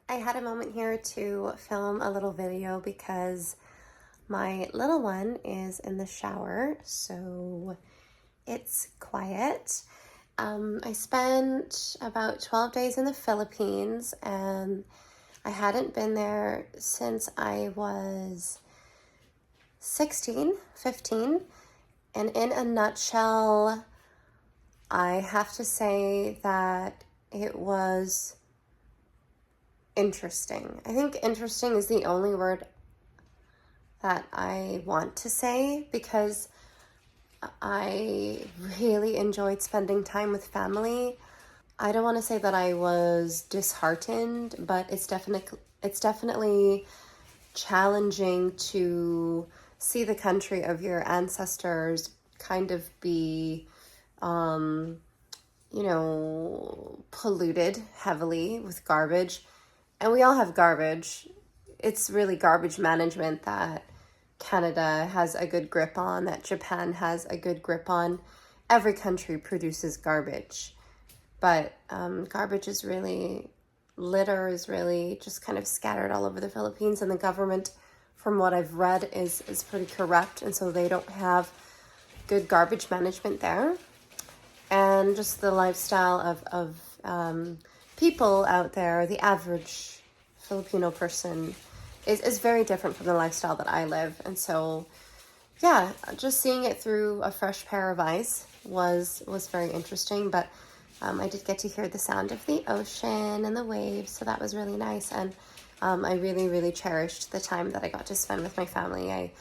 I had a moment here to film a little video because my little one is in the shower, so it's quiet. I spent about 12 days in the Philippines, and I hadn't been there since I was 16, 15. And in a nutshell, I have to say that it was interesting. I think interesting is the only word that I want to say because I really enjoyed spending time with family. I don't want to say that I was disheartened, but it's definitely challenging to see the country of your ancestors kind of be polluted heavily with garbage. And we all have garbage. It's really garbage management that Canada has a good grip on, that Japan has a good grip on. Every country produces garbage. But litter is really just kind of scattered all over the Philippines. And the government, from what I've read, is pretty corrupt. And so they don't have good garbage management there. And just the lifestyle of people out there, the average Filipino person is very different from the lifestyle that I live. And so, yeah, just seeing it through a fresh pair of eyes was very interesting. But I did get to hear the sound of the ocean and the waves, so that was really nice. And I really, really cherished the time that I got to spend with my family.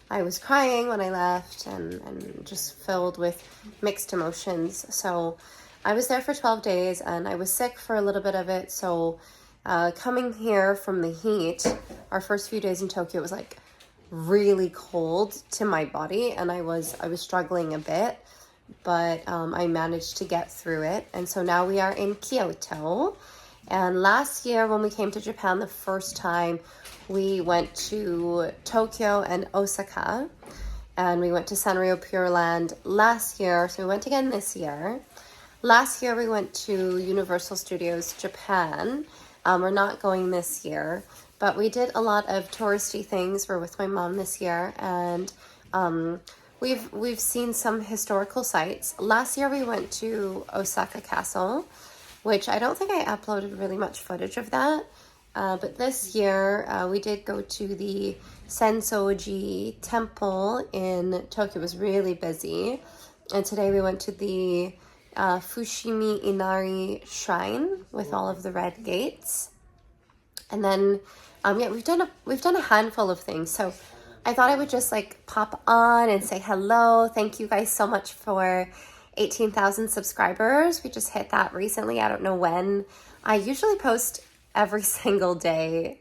I was crying when I left and just filled with mixed emotions. So I was there for 12 days and I was sick for a little bit of it. So coming here from the heat, our first few days in Tokyo was like really cold to my body, and I was struggling a bit, but I managed to get through it. And so now we are in Kyoto. And last year when we came to Japan the first time, we went to Tokyo and Osaka, and we went to Sanrio Pure Land last year. So we went again this year. Last year we went to Universal Studios Japan. We're not going this year, but we did a lot of touristy things. We're with my mom this year, and we've seen some historical sites. Last year we went to Osaka Castle, which I don't think I uploaded really much footage of that. But this year, we did go to the Sensoji Temple in Tokyo. It was really busy. And today we went to the Fushimi Inari Shrine with all of the red gates. And then, we've done a handful of things. So I thought I would just like pop on and say hello. Thank you guys so much for 18,000 subscribers. We just hit that recently. I don't know when. I usually post every single day.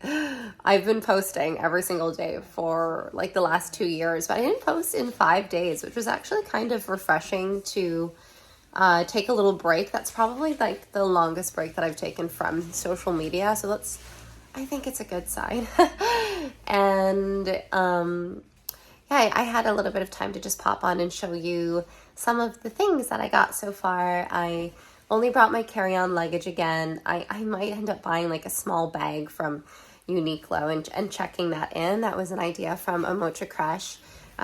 I've been posting every single day for like the last 2 years, but I didn't post in 5 days, which was actually kind of refreshing to take a little break. That's probably like the longest break that I've taken from social media. So I think it's a good sign. And I had a little bit of time to just pop on and show you some of the things that I got so far. I only brought my carry-on luggage again. I might end up buying like a small bag from Uniqlo and checking that in. That was an idea from Omocha Crush.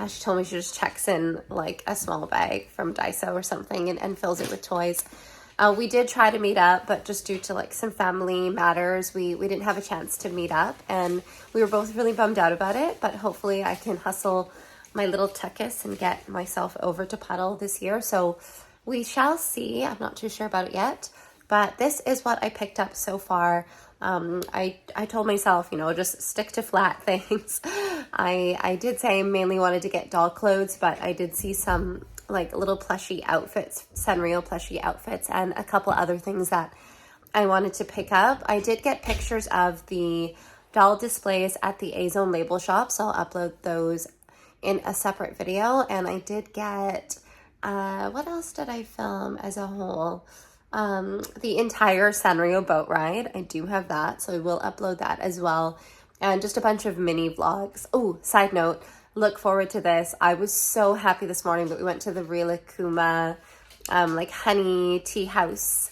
She told me she just checks in like a small bag from Daiso or something and fills it with toys. We did try to meet up, but just due to like some family matters, we didn't have a chance to meet up, and we were both really bummed out about it. But hopefully I can hustle my little tuckus and get myself over to Puddle this year. So we shall see. I'm not too sure about it yet, but this is what I picked up so far. I told myself, just stick to flat things. I did say I mainly wanted to get doll clothes, but I did see some like little plushy outfits, Sanrio plushy outfits, and a couple other things that I wanted to pick up. I did get pictures of the doll displays at the A-Zone label shop, so I'll upload those in a separate video. And I did get, what else did I film as a whole? The entire Sanrio boat ride. I do have that, so I will upload that as well. And just a bunch of mini vlogs. Oh, side note, look forward to this. I was so happy this morning that we went to the Rilakuma, like honey tea house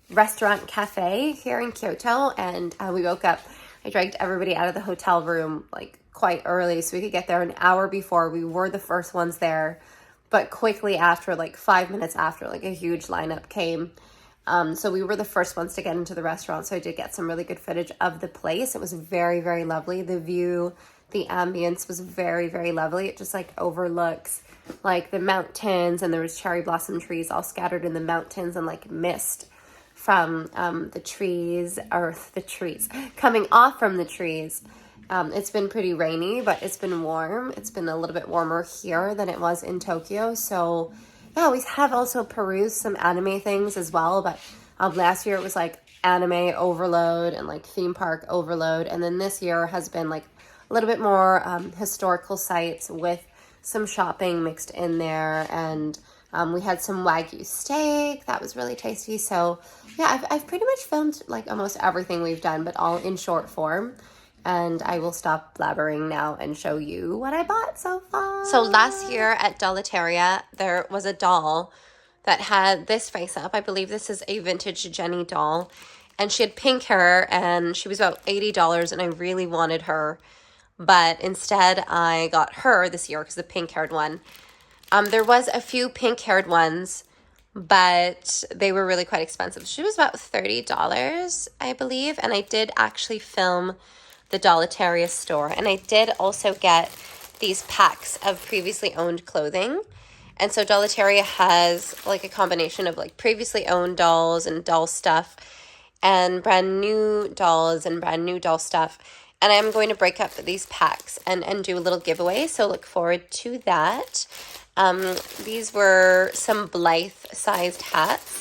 restaurant cafe here in Kyoto, and we woke up. I dragged everybody out of the hotel room like quite early so we could get there an hour before. We were the first ones there, but quickly after, like 5 minutes after, like a huge lineup came. So we were the first ones to get into the restaurant, so I did get some really good footage of the place. It was very, very lovely. The view, the ambience was very, very lovely. It just like overlooks like the mountains, and there was cherry blossom trees all scattered in the mountains, and like mist from the trees coming off from the trees. It's been pretty rainy, but it's been warm. It's been a little bit warmer here than it was in Tokyo. So yeah, we have also perused some anime things as well, but last year it was like anime overload and like theme park overload, and then this year has been like a little bit more historical sites with some shopping mixed in there, and we had some Wagyu steak that was really tasty. So yeah, I've pretty much filmed like almost everything we've done, but all in short form. And I will stop blabbering now and show you what I bought so far. So last year at Dollateria, there was a doll that had this face up. I believe this is a vintage Jenny doll. And she had pink hair, and she was about $80, and I really wanted her. But instead, I got her this year because the pink-haired one. There was a few pink-haired ones, but they were really quite expensive. She was about $30, I believe. And I did actually film the Dollateria store. And I did also get these packs of previously owned clothing. And so Dollateria has like a combination of like previously owned dolls and doll stuff, and brand new dolls and brand new doll stuff. And I'm going to break up these packs and do a little giveaway. So look forward to that. These were some Blythe-sized hats.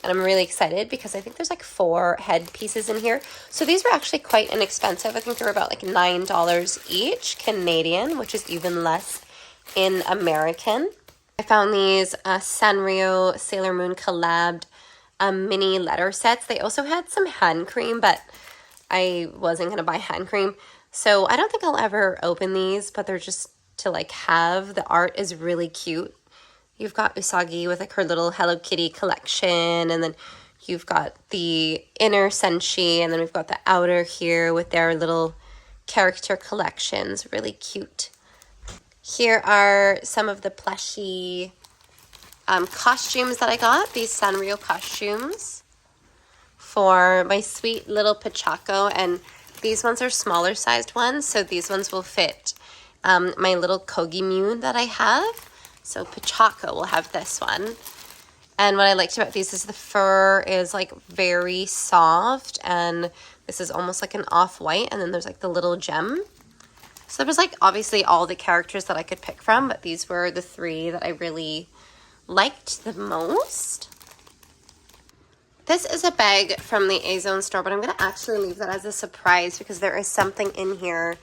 And I'm really excited because I think there's like 4 head pieces in here. So these were actually quite inexpensive. I think they were about like $9 each Canadian, which is even less in American. I found these Sanrio Sailor Moon collabed mini letter sets. They also had some hand cream, but I wasn't going to buy hand cream. So I don't think I'll ever open these, but they're just to like have. The art is really cute. You've got Usagi with like her little Hello Kitty collection, and then you've got the inner Senshi, and then we've got the outer here with their little character collections. Really cute. Here are some of the plushie costumes that I got. These Sanrio costumes for my sweet little Pachaco, and these ones are smaller sized ones, so these ones will fit my little Kogi Mew that I have. So Pachaco will have this one. And what I liked about these is the fur is like very soft, and this is almost like an off-white, and then there's like the little gem. So there was like obviously all the characters that I could pick from, but these were the 3 that I really liked the most. This is a bag from the A-Zone store, but I'm going to actually leave that as a surprise because there is something in here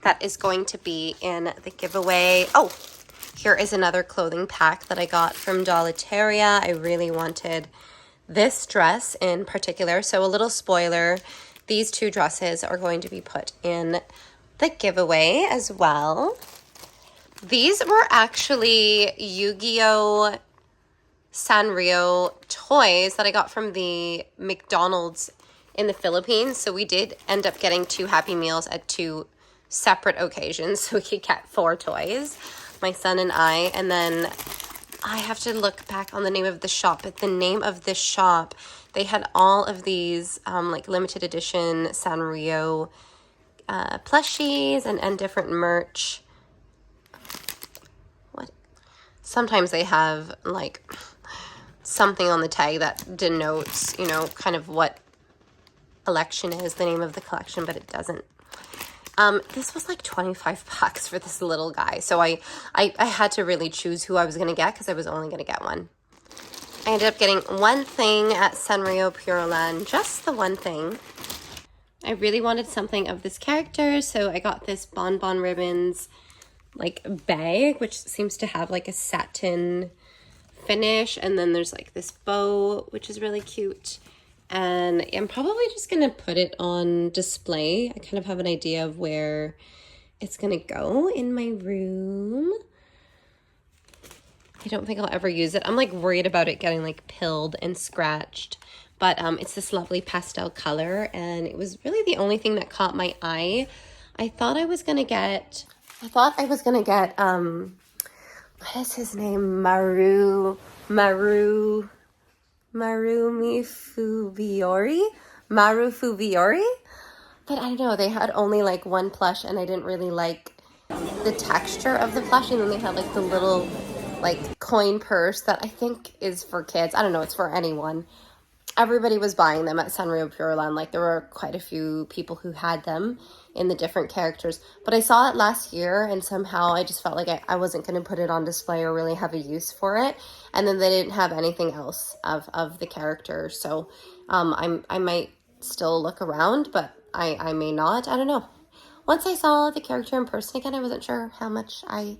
that is going to be in the giveaway. Oh, here is another clothing pack that I got from Dollateria. I really wanted this dress in particular. So a little spoiler, these 2 dresses are going to be put in the giveaway as well. These were actually Yu-Gi-Oh! Sanrio toys that I got from the McDonald's in the Philippines. So we did end up getting 2 Happy Meals at 2 separate occasions, so we could get 4 toys, my son and I. And then I have to look back on the name of the shop, but the name of this shop, they had all of these like limited edition Sanrio plushies and different merch. What? Sometimes they have like something on the tag that denotes, you know, kind of what collection is, the name of the collection, but it doesn't. This was like $25 for this little guy. So I had to really choose who I was going to get because I was only going to get one. I ended up getting one thing at Sanrio Pure Land, just the one thing. I really wanted something of this character, so I got this Bon Bon Ribbons like bag, which seems to have like a satin finish, and then there's like this bow, which is really cute. And I'm probably just going to put it on display. I kind of have an idea of where it's going to go in my room. I don't think I'll ever use it. I'm like worried about it getting like pilled and scratched but it's this lovely pastel color, and it was really the only thing that caught my eye. I thought I was gonna get, what is his name? Maru Fubiori? But I don't know, they had only like one plush, and I didn't really like the texture of the plush, and then they had like the little like coin purse that I think is for kids. I don't know, it's for anyone. Everybody was buying them at Sanrio Pure Land. Like, there were quite a few people who had them in the different characters. But I saw it last year, and somehow I just felt like I wasn't going to put it on display or really have a use for it. And then they didn't have anything else of the characters. So I might still look around, but I may not. I don't know. Once I saw the character in person again, I wasn't sure how much I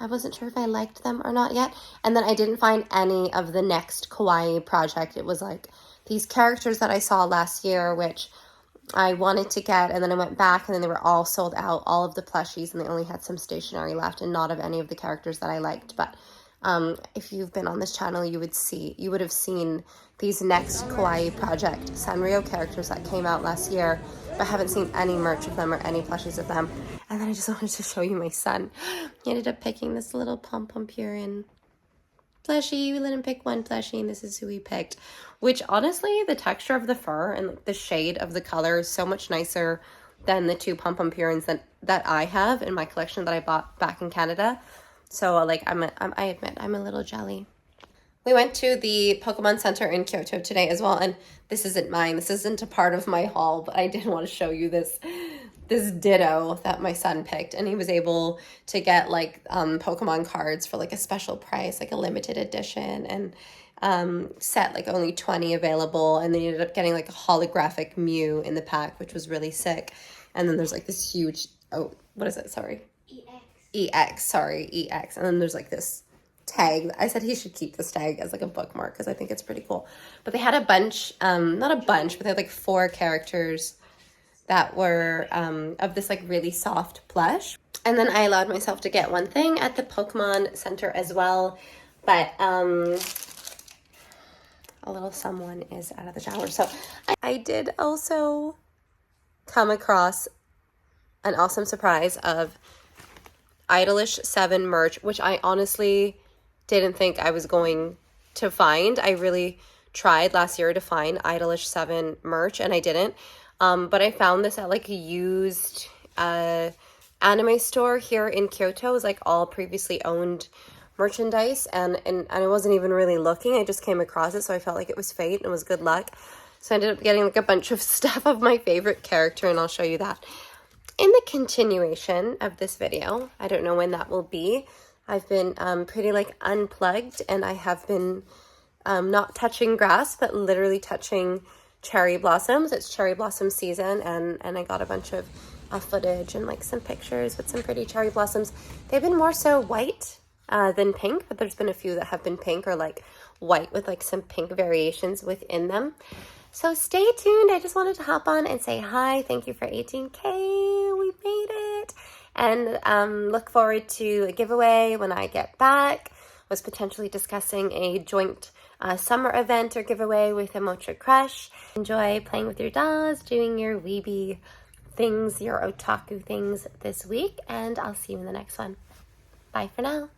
wasn't sure if I liked them or not yet. And then I didn't find any of the next kawaii project. It was like these characters that I saw last year, which I wanted to get, and then I went back, and then they were all sold out, all of the plushies, and they only had some stationery left, and not of any of the characters that I liked. But if you've been on this channel, you would have seen these next kawaii project Sanrio characters that came out last year, but I haven't seen any merch of them or any plushies of them. And then I just wanted to show you my son. He ended up picking this little Pom-Pom-Purin plushie. We let him pick one plushie, and this is who he picked. Which, honestly, the texture of the fur and the shade of the color is so much nicer than the two Pom-Pom-Purins that I have in my collection that I bought back in Canada. So, like, I admit, I'm a little jelly. We went to the Pokemon Center in Kyoto today as well, and this isn't mine. This isn't a part of my haul, but I did want to show you this Ditto that my son picked, and he was able to get like Pokemon cards for like a special price, like a limited edition, and set like only 20 available, and then he ended up getting like a holographic Mew in the pack, which was really sick. And then there's like this huge, oh, what is it? Sorry. EX, and then there's like this tag. I said he should keep this tag as like a bookmark because I think it's pretty cool. But they had a bunch, not a bunch, but they had like 4 characters that were of this like really soft plush. And then I allowed myself to get one thing at the Pokemon Center as well. But a little someone is out of the shower. So I did also come across an awesome surprise of Idolish 7 merch, which I honestly didn't think I was going to find. I really tried last year to find Idolish 7 merch, and I didn't. But I found this at like a used anime store here in Kyoto. It was like all previously owned merchandise, and I wasn't even really looking. I just came across it, so I felt like it was fate and it was good luck. So I ended up getting like a bunch of stuff of my favorite character, and I'll show you that in the continuation of this video. I don't know when that will be. I've been pretty like unplugged, and I have been not touching grass, but literally touching cherry blossoms. It's cherry blossom season, and I got a bunch of footage and like some pictures with some pretty cherry blossoms. They've been more so white than pink, but there's been a few that have been pink or like white with like some pink variations within them. So stay tuned. I just wanted to hop on and say hi. Thank you for 18K. We made it. And look forward to a giveaway when I get back. Was potentially discussing a joint summer event or giveaway with a Mocha Crush. Enjoy playing with your dolls, doing your weeby things, your otaku things this week, and I'll see you in the next one. Bye for now.